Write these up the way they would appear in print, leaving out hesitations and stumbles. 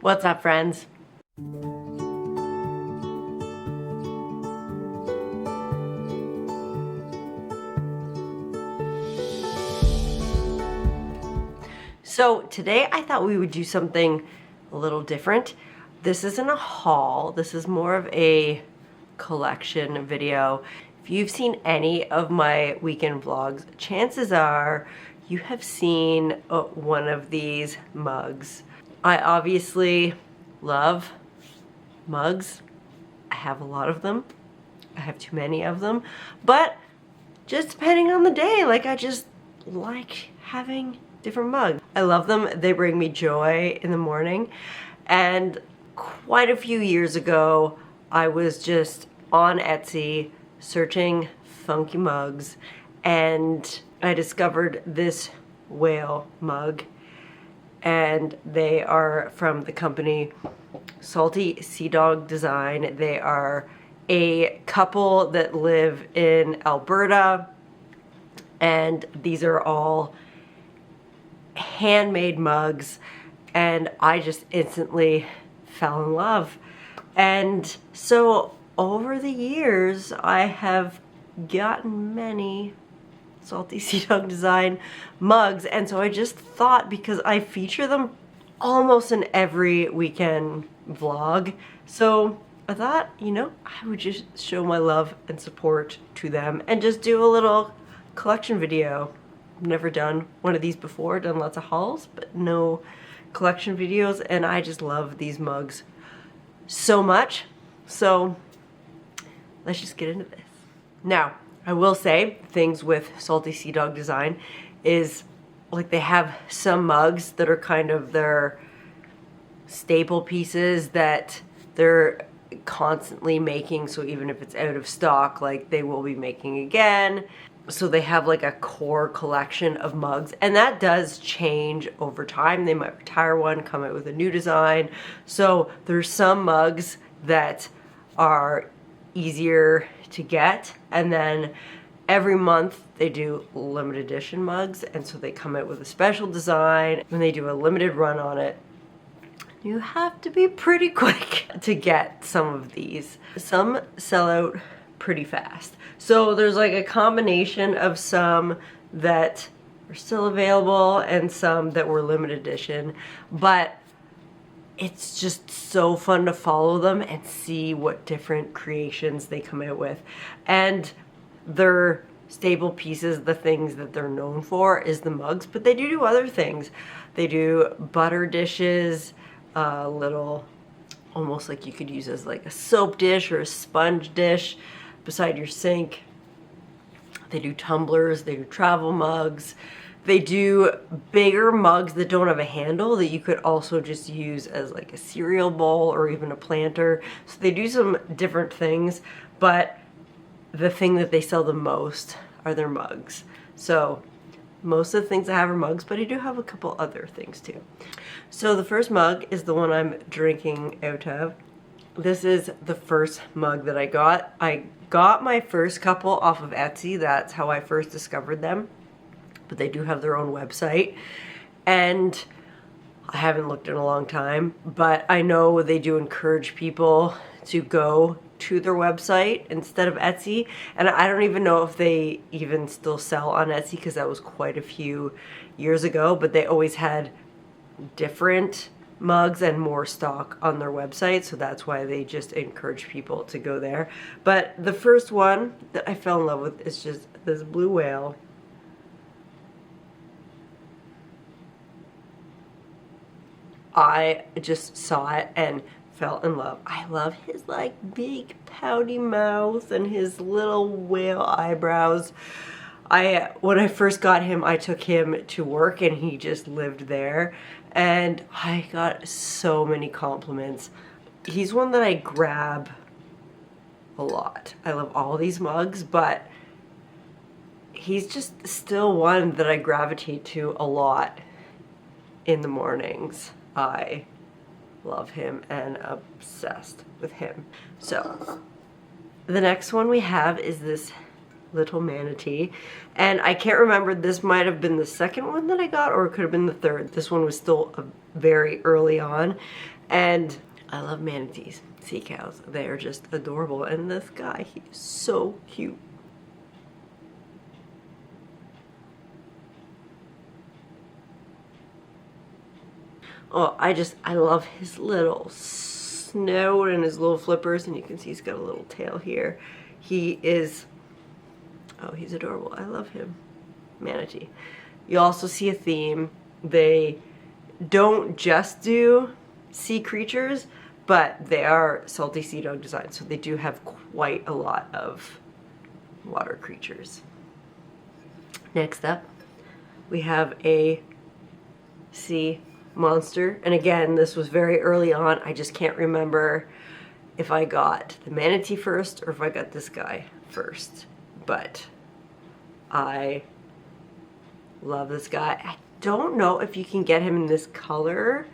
What's up, friends? So today I thought we would do something a little different. This isn't a haul, this is more of a collection video. If you've seen any of my weekend vlogs, chances are you have seen one of these mugs. I obviously love mugs. I have a lot of them. I have too many of them, but just depending on the day, like I just like having different mugs. I love them. They bring me joy in the morning. And quite a few years ago, I was just on Etsy searching funky mugs, and I discovered this whale mug, and they are from the company Salty Sea Dog Design. They are a couple that live in Alberta, and these are all handmade mugs, and I just instantly fell in love. And so over the years I have gotten many Salty Sea Dog Design mugs, and so I just thought, because I feature them almost in every weekend vlog, so I thought, you know, I would just show my love and support to them and just do a little collection video. Never done one of these before, done lots of hauls, but no collection videos, and I just love these mugs so much. So let's just get into this. Now, I will say, things with Salty Sea Dog Design is, like, they have some mugs that are kind of their staple pieces that they're constantly making, so even if it's out of stock, like, they will be making again. So they have like a core collection of mugs, and that does change over time. They might retire one, come out with a new design. So there's some mugs that are easier to get, and then every month they do limited edition mugs, and so they come out with a special design. When they do a limited run on it, you have to be pretty quick to get some of these. Some sell out pretty fast. So there's like a combination of some that are still available and some that were limited edition, but it's just so fun to follow them and see what different creations they come out with. And their staple pieces, the things that they're known for, is the mugs, but they do other things. They do butter dishes, little, almost like you could use as like a soap dish or a sponge dish beside your sink. They do tumblers, they do travel mugs, they do bigger mugs that don't have a handle that you could also just use as like a cereal bowl or even a planter. So they do some different things, but the thing that they sell the most are their mugs. So most of the things I have are mugs, but I do have a couple other things too. So the first mug is the one I'm drinking out of. This is the first mug that I got. I got my first couple off of Etsy. That's how I first discovered them. But they do have their own website. And I haven't looked in a long time, but I know they do encourage people to go to their website instead of Etsy. And I don't even know if they even still sell on Etsy, because that was quite a few years ago, but they always had different mugs and more stock on their website, so that's why they just encourage people to go there. But the first one that I fell in love with is just this blue whale. I just saw it and fell in love. I love his like big pouty mouth and his little whale eyebrows. When I first got him, I took him to work and he just lived there, and I got so many compliments. He's one that I grab a lot. I love all these mugs, but he's just still one that I gravitate to a lot in the mornings. I love him and obsessed with him. So the next one we have is this little manatee, and I can't remember, this might have been the second one that I got, or it could have been the third. This one was still very early on, And I love manatees, sea cows. They are just adorable. And this guy, he is so cute. Oh, I love his little snout and his little flippers, and you can see he's got a little tail here. He is, oh, he's adorable. I love him. Manatee. You also see a theme. They don't just do sea creatures, but they are salty sea dog design, so they do have quite a lot of water creatures. Next up, we have a sea monster, and again, this was very early on. I just can't remember if I got the manatee first or if I got this guy first, but I love this guy. I don't know if you can get him in this color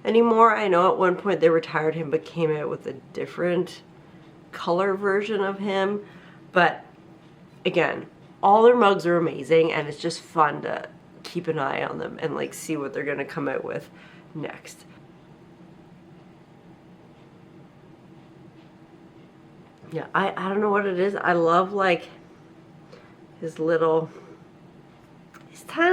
anymore. I know at one point they retired him but came out with a different color version of him, but again, all their mugs are amazing, and it's just fun to keep an eye on them and like see what they're gonna come out with next. Yeah, I don't know what it is. I love like his tiny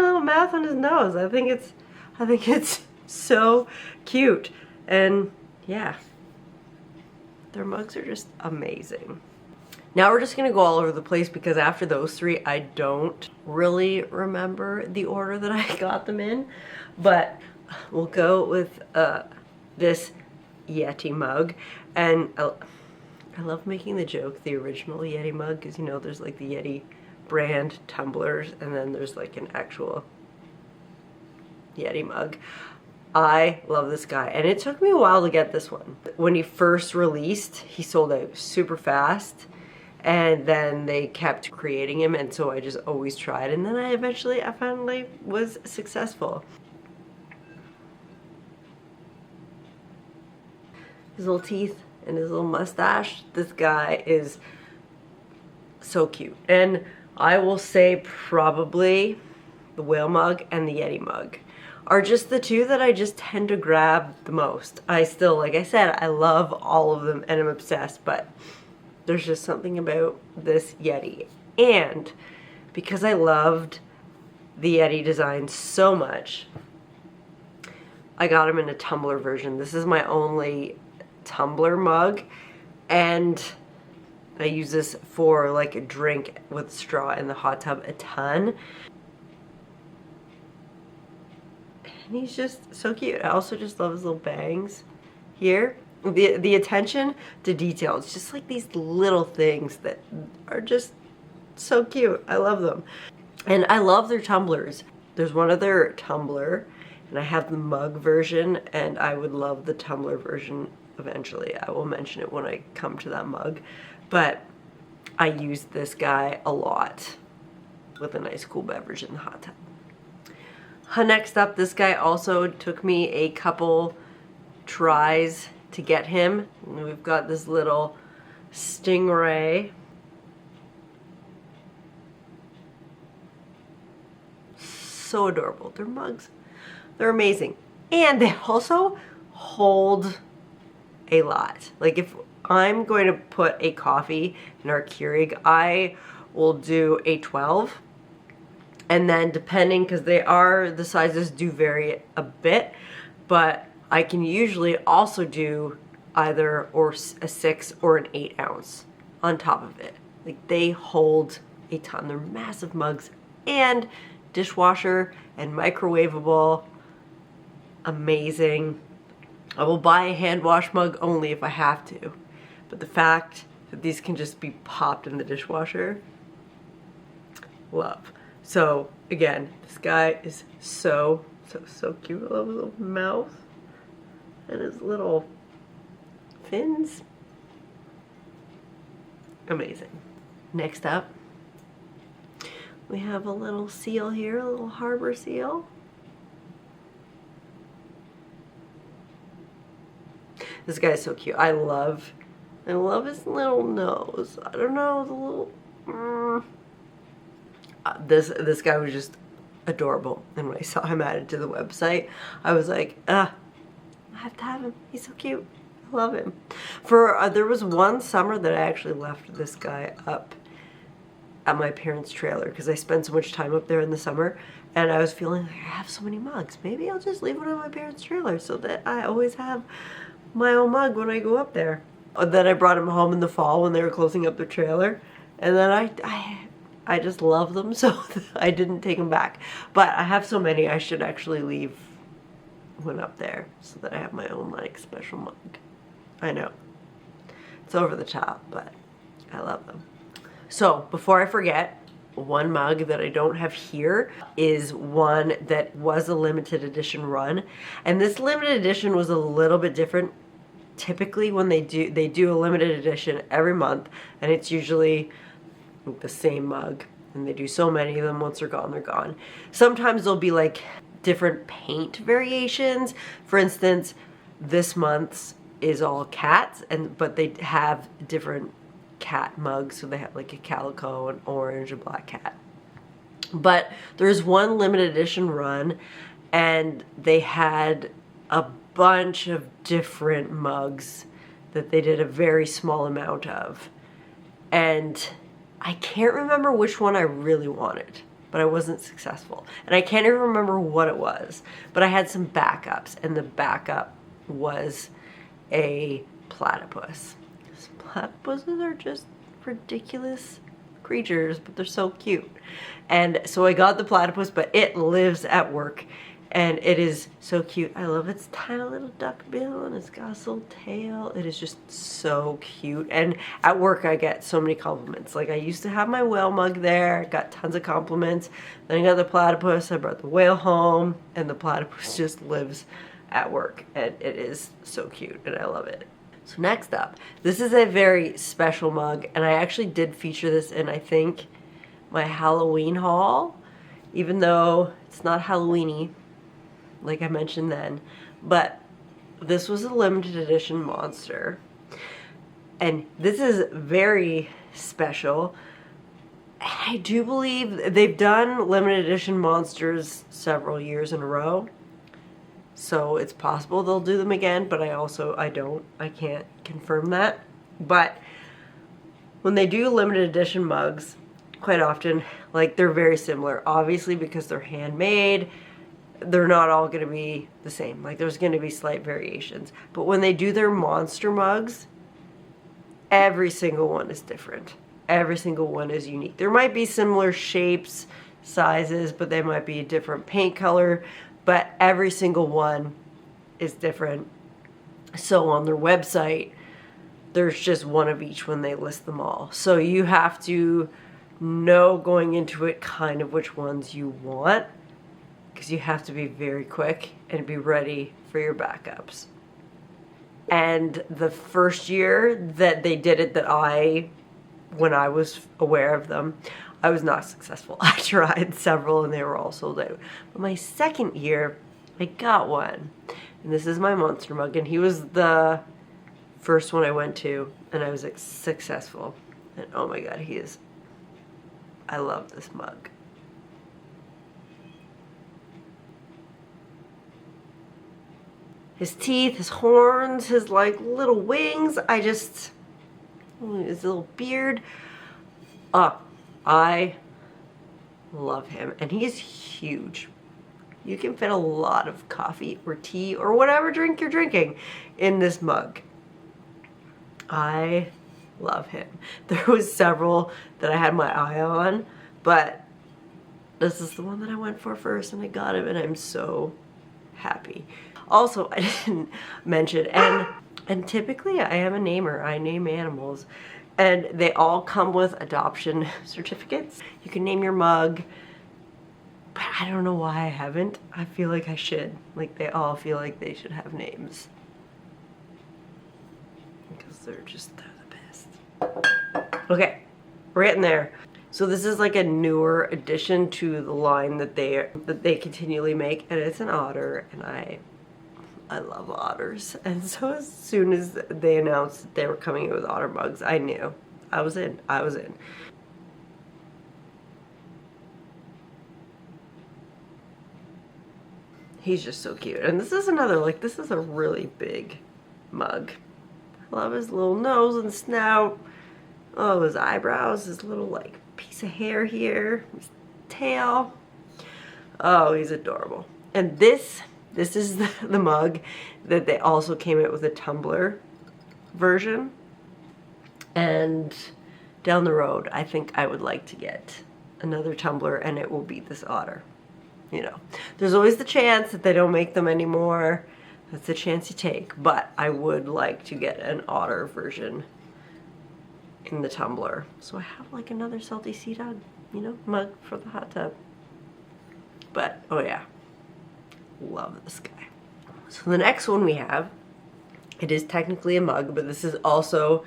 little mouth on his nose. I think it's so cute. And yeah, their mugs are just amazing. Now we're just gonna go all over the place because after those three, I don't really remember the order that I got them in, but we'll go with this Yeti mug. And I love making the joke, the original Yeti mug, because you know there's like the Yeti brand tumblers and then there's like an actual Yeti mug. I love this guy, and it took me a while to get this one. When he first released, he sold out super fast, and then they kept creating him, and so I just always tried, and then I finally was successful. His little teeth and his little mustache, this guy is so cute. And I will say probably the whale mug and the Yeti mug are just the two that I just tend to grab the most. I still, like I said, I love all of them and I'm obsessed, but there's just something about this Yeti. And because I loved the Yeti design so much, I got him in a tumbler version. This is my only tumbler mug, and I use this for like a drink with straw in the hot tub a ton. And he's just so cute. I also just love his little bangs here. The attention to detail. It's just like these little things that are just so cute. I love them. And I love their tumblers. There's one other tumbler, and I have the mug version, and I would love the tumbler version eventually. I will mention it when I come to that mug. But I use this guy a lot with a nice cool beverage in the hot tub. Next up, this guy also took me a couple tries to get him. And we've got this little stingray. So adorable. Their mugs, they're amazing. And they also hold a lot. Like if I'm going to put a coffee in our Keurig, I will do a 12. And then depending, because the sizes do vary a bit, but I can usually also do either or a 6 or an 8 ounce on top of it. Like they hold a ton. They're massive mugs and dishwasher and microwavable. Amazing. I will buy a hand wash mug only if I have to. But the fact that these can just be popped in the dishwasher, love. So again, this guy is so cute. I love his little mouth and his little fins. Amazing. Next up, we have a little seal here, a little Harbour Seal. This guy is so cute. I love his little nose. I don't know, the little... This guy was just adorable, and when I saw him added to the website, I was like, I I have to have him. He's so cute. I love him. For there was one summer that I actually left this guy up at my parents' trailer because I spent so much time up there in the summer, and I was feeling like I have so many mugs. Maybe I'll just leave one on my parents' trailer so that I always have my own mug when I go up there. Then I brought him home in the fall when they were closing up the trailer, and then I just love them, so I didn't take them back. But I have so many, I should actually leave one up there so that I have my own like special mug. I know it's over the top, but I love them. So before I forget, one mug that I don't have here is one that was a limited edition run, and this limited edition was a little bit different. Typically when they do a limited edition every month, and it's usually the same mug, and they do so many of them. Once they're gone, they're gone. Sometimes there'll be like different paint variations. For instance, this month's is all cats, but they have different cat mugs, so they have like a calico, an orange, a black cat. But there's one limited edition run, and they had a bunch of different mugs that they did a very small amount of, and I can't remember which one I really wanted, but I wasn't successful, and I can't even remember what it was, but I had some backups, and the backup was a platypus. Platypuses are just ridiculous creatures, but they're so cute. And so I got the platypus, but it lives at work, and it is so cute. I love its tiny little duck bill, and it's got a little tail. It is just so cute. And at work I get so many compliments. Like I used to have my whale mug there, got tons of compliments. Then I got the platypus, I brought the whale home, and the platypus just lives at work, and it is so cute, and I love it. So next up, this is a very special mug, and I actually did feature this in, I think, my Halloween haul, even though it's not Halloweeny, like I mentioned then. But this was a limited edition monster, and this is very special. I do believe they've done limited edition monsters several years in a row, so it's possible they'll do them again, but I can't confirm that. But when they do limited edition mugs, quite often, like, they're very similar. Obviously, because they're handmade, they're not all going to be the same. Like, there's going to be slight variations. But when they do their monster mugs, every single one is different. Every single one is unique. There might be similar shapes, sizes, but they might be a different paint color. But every single one is different. So on their website, there's just one of each when they list them all. So you have to know going into it kind of which ones you want, because you have to be very quick and be ready for your backups. And the first year that they did it, when I was aware of them, I was not successful. I tried several and they were all sold out. But my second year, I got one. And this is my monster mug, and he was the first one I went to, and I was successful. And oh my god, I love this mug. His teeth, his horns, his like little wings, his little beard. I love him, and he's huge. You can fit a lot of coffee or tea or whatever drink you're drinking in this mug. I love him. There was several that I had my eye on, but this is the one that I went for first, and I got him, and I'm so happy. Also, I didn't mention, and typically I am a namer. I name animals. And they all come with adoption certificates. You can name your mug, but I don't know why I haven't. I feel like I should. Like, they all feel like they should have names, because they're the best. Okay, we're getting there. So this is like a newer addition to the line that they continually make, and it's an otter, and I love otters. And so as soon as they announced that they were coming in with otter mugs, I knew. I was in. He's just so cute. And this is another, like, this is a really big mug. I love his little nose and snout. Oh, his eyebrows, his little, like, piece of hair here, his tail. Oh, he's adorable. And this is the mug that they also came out with a tumbler version. And down the road, I think I would like to get another tumbler, and it will be this Otter. You know, there's always the chance that they don't make them anymore. That's the chance you take. But I would like to get an Otter version in the tumbler. So I have like another salty sea dog, you know, mug for the hot tub. But, oh yeah, love this guy. So the next one we have, it is technically a mug, but this is also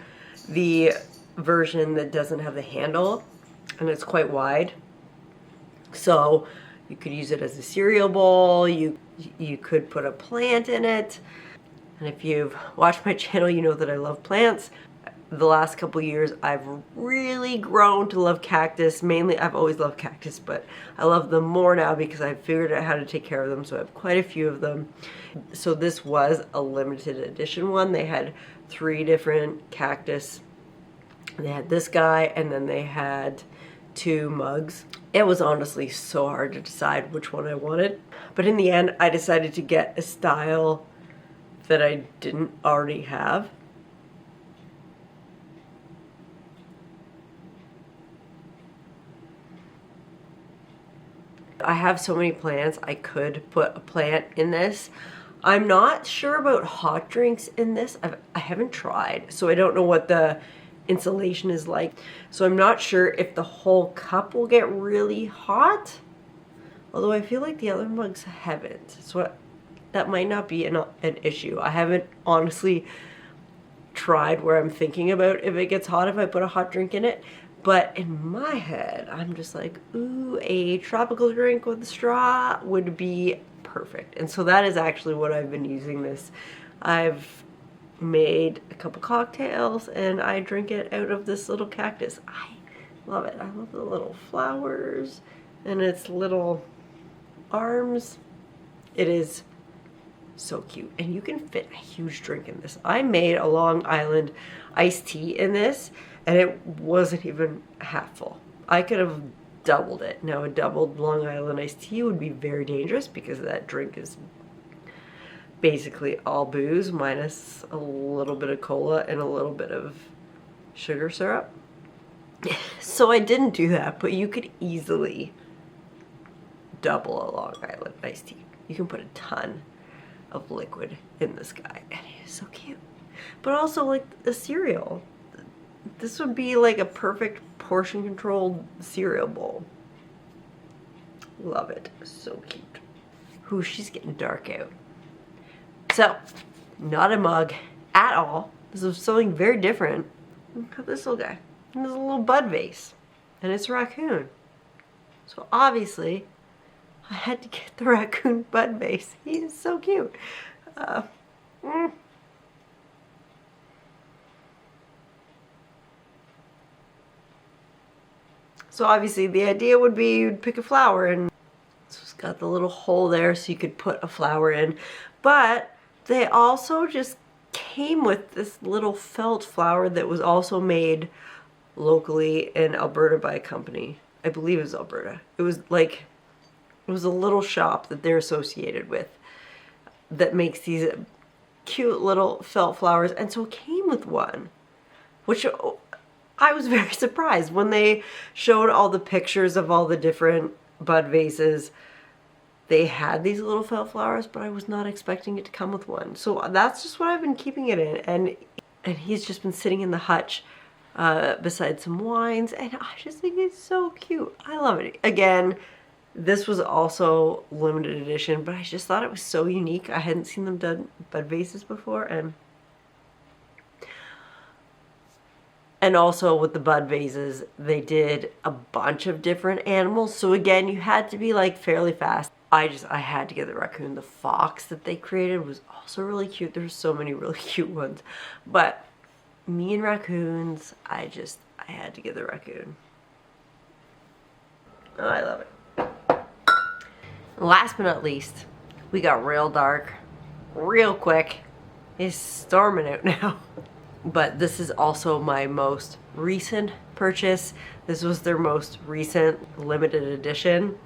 the version that doesn't have the handle, and it's quite wide. So you could use it as a cereal bowl, you could put a plant in it. And if you've watched my channel, you know that I love plants. The last couple years, I've really grown to love cactus. Mainly, I've always loved cactus, but I love them more now because I've figured out how to take care of them, so I have quite a few of them. So this was a limited edition one. They had 3 different cactus. They had this guy, and then they had 2 mugs. It was honestly so hard to decide which one I wanted. But in the end, I decided to get a style that I didn't already have. I have so many plants, I could put a plant in this. I'm not sure about hot drinks in this. I haven't tried, so I don't know what the insulation is like. So I'm not sure if the whole cup will get really hot. Although I feel like the other mugs haven't. So that might not be an issue. I haven't honestly tried where I'm thinking about if it gets hot if I put a hot drink in it. But in my head, I'm just like, ooh, a tropical drink with a straw would be perfect. And so that is actually what I've been using this. I've made a couple cocktails and I drink it out of this little cactus. I love it. I love the little flowers and its little arms. It is so cute. And you can fit a huge drink in this. I made a Long Island iced tea in this, and it wasn't even half full. I could have doubled it. Now a doubled Long Island iced tea would be very dangerous because that drink is basically all booze minus a little bit of cola and a little bit of sugar syrup. So I didn't do that, but you could easily double a Long Island iced tea. You can put a ton of liquid in this guy, and it is so cute. But also like a cereal. This would be like a perfect portion controlled cereal bowl. Love it. So cute. Ooh, she's getting dark out. So, not a mug at all. This is something very different. Look at this little guy. And there's a little bud vase. And it's a raccoon. So obviously, I had to get the raccoon bud vase. He is so cute. So obviously the idea would be you'd pick a flower, and it's got the little hole there so you could put a flower in. But they also just came with this little felt flower that was also made locally in Alberta by a company. I believe it was Alberta. It was a little shop that they're associated with that makes these cute little felt flowers, and so it came with one, which I was very surprised when they showed all the pictures of all the different bud vases. They had these little felt flowers, but I was not expecting it to come with one. So that's just what I've been keeping it in, and he's just been sitting in the hutch beside some wines, and I just think it's so cute. I love it. Again, this was also limited edition, but I just thought it was so unique. I hadn't seen them done bud vases before, and also with the bud vases, they did a bunch of different animals. So again, you had to be like fairly fast. I had to get the raccoon. The fox that they created was also really cute. There's so many really cute ones. But me and raccoons, I had to get the raccoon. Oh, I love it. Last but not least, We got real dark, real quick. It's storming out now. But this is also my most recent purchase. This was their most recent limited edition.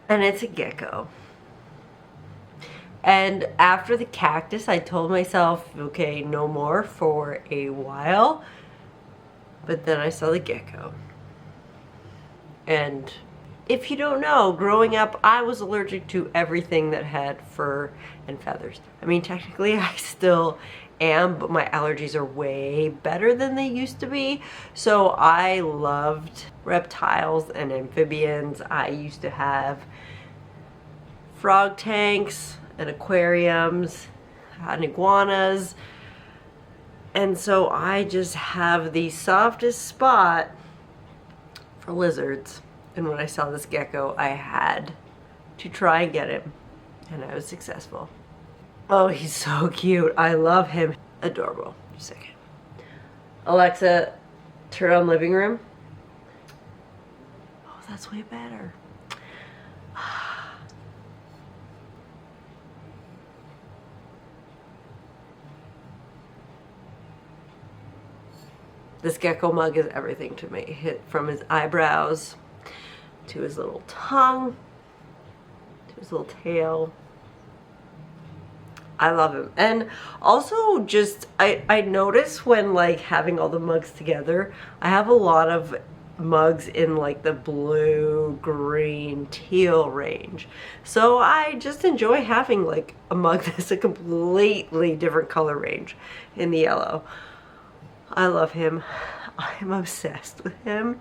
And it's a gecko. And after the cactus, I told myself, okay, no more for a while. But then I saw the gecko. And if you don't know, growing up, I was allergic to everything that had fur and feathers. I mean, technically, I still am, but my allergies are way better than they used to be. So I loved reptiles and amphibians. I used to have frog tanks and aquariums, and iguanas. And so I just have the softest spot for lizards. And when I saw this gecko, I had to try and get him. And I was successful. Oh, he's so cute. I love him. Adorable. Just a second. Alexa, turn on living room. Oh, that's way better. This gecko mug is everything to me. From his eyebrows to his little tongue to his little tail. I love him. And also just I notice when like having all the mugs together, I have a lot of mugs in like the blue, green, teal range. So I just enjoy having like a mug that's a completely different color range in the yellow. I love him. I'm obsessed with him.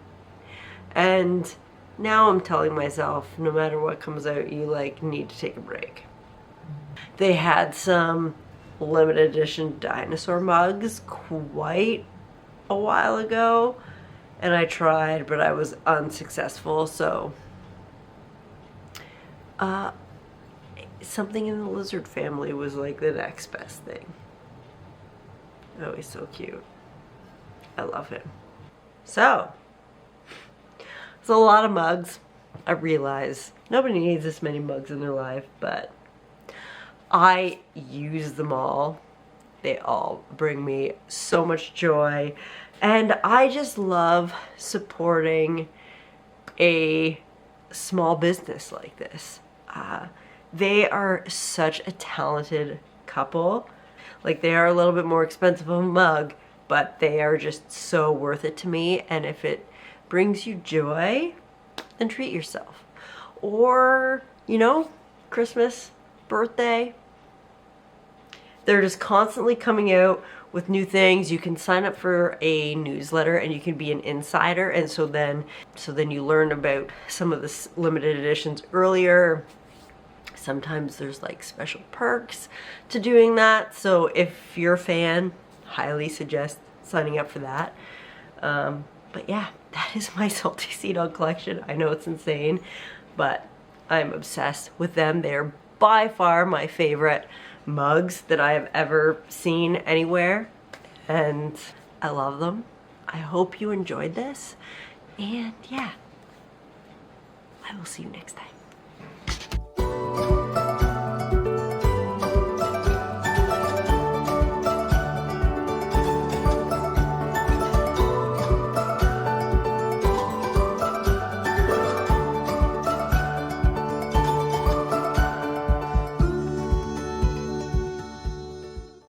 And now I'm telling myself, no matter what comes out, you like need to take a break. They had some limited edition dinosaur mugs quite a while ago, and I tried, but I was unsuccessful. So something in the lizard family was like the next best thing. Oh, he's so cute. I love him. So, it's a lot of mugs. I realize nobody needs this many mugs in their life, but I use them all. They all bring me so much joy. And I just love supporting a small business like this. They are such a talented couple. Like, they are a little bit more expensive of a mug, but they are just so worth it to me. And if it brings you joy, then treat yourself. Or, you know, Christmas, birthday. They're just constantly coming out with new things. You can sign up for a newsletter and you can be an insider. And so then you learn about some of the limited editions earlier. Sometimes there's like special perks to doing that. So if you're a fan, highly suggest signing up for that. But yeah, that is my Salty Sea Dog collection. I know it's insane, but I'm obsessed with them. They're by far my favorite mugs that I have ever seen anywhere, and I love them. I hope you enjoyed this, and yeah, I will see you next time.